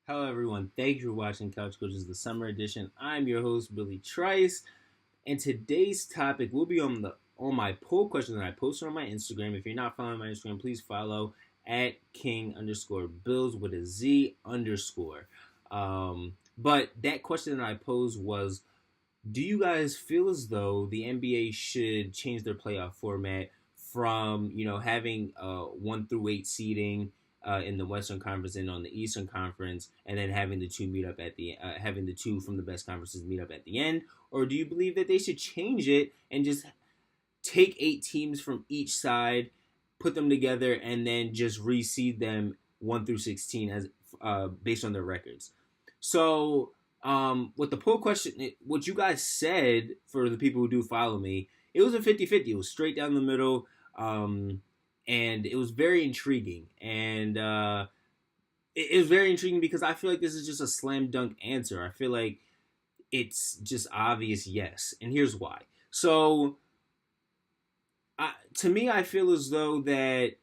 Hello, everyone. Thank you for watching Couch Coaches, the summer edition. I'm your host, Billy Trice, and today's topic will be on my poll question that I posted on my Instagram. If you're not following my Instagram, please follow at king_bills with a Z underscore. But that question that I posed was, do you guys feel as though the NBA should change their playoff format from having 1 through 8 seeding in the Western Conference and on the Eastern Conference, and then having the two meet up at the having the two from the best conferences meet up at the end, or do you believe that they should change it and just take 8 teams from each side, put them together, and then just reseed them 1 through 16 as based on their records? So, with the poll question, what you guys said, for the people who do follow me, it was a 50-50. It was straight down the middle, and it was very intriguing. And it was very intriguing because I feel like this is just a slam dunk answer. I feel like it's just obvious yes, and here's why. So, to me, I feel as though that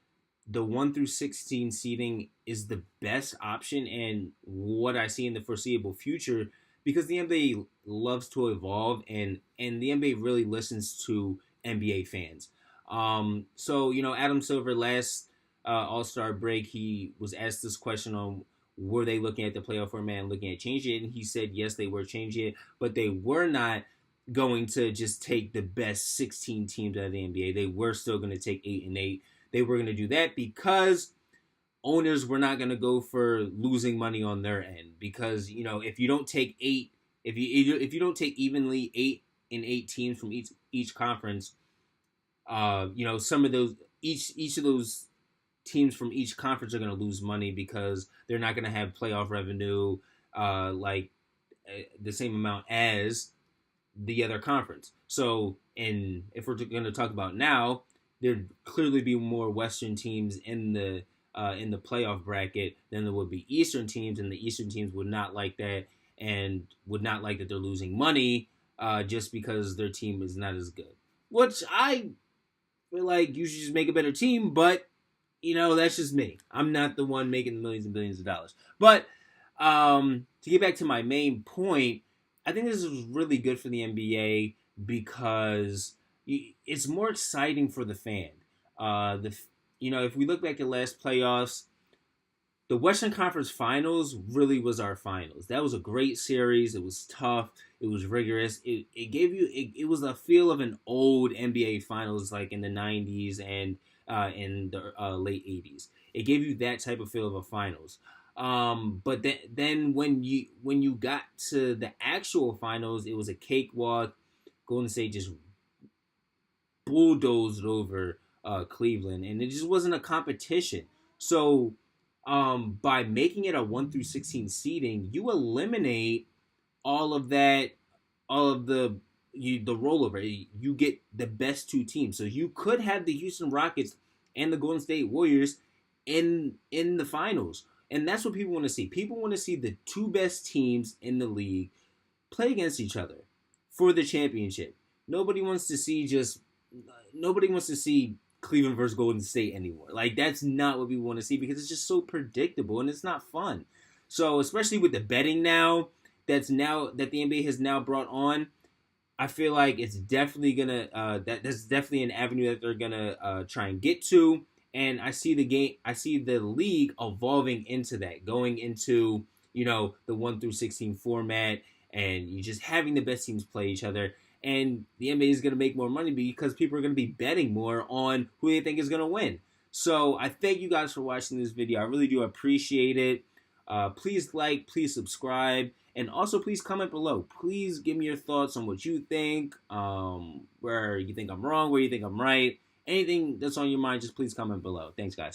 the 1 through 16 seeding is the best option and what I see in the foreseeable future, because the NBA loves to evolve, and the NBA really listens to NBA fans. So Adam Silver, last All-Star break, he was asked this question on were they looking at the playoff format and looking at changing it, and he said yes, they were changing it, but they were not going to just take the best 16 teams out of the NBA. They were still going to take 8 and 8. They were going to do that because owners were not going to go for losing money on their end. Because if you don't take 8, if you don't take evenly 8 and 8 teams from each conference, some of those each of those teams from each conference are going to lose money because they're not going to have playoff revenue the same amount as the other conference. So, and if we're going to talk about now, there'd clearly be more Western teams in the playoff bracket than there would be Eastern teams, and the Eastern teams would not like that and would not like that they're losing money just because their team is not as good. Which I feel like you should just make a better team, but that's just me. I'm not the one making the millions and billions of dollars. But to get back to my main point, I think this is really good for the NBA because it's more exciting for the fan. If we look back at last playoffs, the Western Conference Finals really was our finals. That was a great series. It was tough. It was rigorous. It gave you it was a feel of an old NBA Finals, like in the 90s and in the late 80s. It gave you that type of feel of a finals. But then when you got to the actual finals, it was a cakewalk. Golden State just bulldozed over Cleveland, and it just wasn't a competition. So, by making it a 1 through 16 seeding, you eliminate all of that, all of the rollover. You get the best 2 teams. So you could have the Houston Rockets and the Golden State Warriors in the finals. And that's what people want to see. People want to see the 2 best teams in the league play against each other for the championship. Nobody wants to see Cleveland versus Golden State anymore. Like, that's not what we want to see because it's just so predictable and it's not fun. So, especially with the betting now that the NBA has now brought on, I feel like it's definitely gonna that's definitely an avenue that they're gonna try and get to. And I see the league evolving into that, going into the 1 through 16 format, and you just having the best teams play each other. And the NBA is going to make more money because people are going to be betting more on who they think is going to win. So I thank you guys for watching this video. I really do appreciate it. Please like, please subscribe, and also please comment below. Please give me your thoughts on what you think, where you think I'm wrong, where you think I'm right. Anything that's on your mind, just please comment below. Thanks, guys.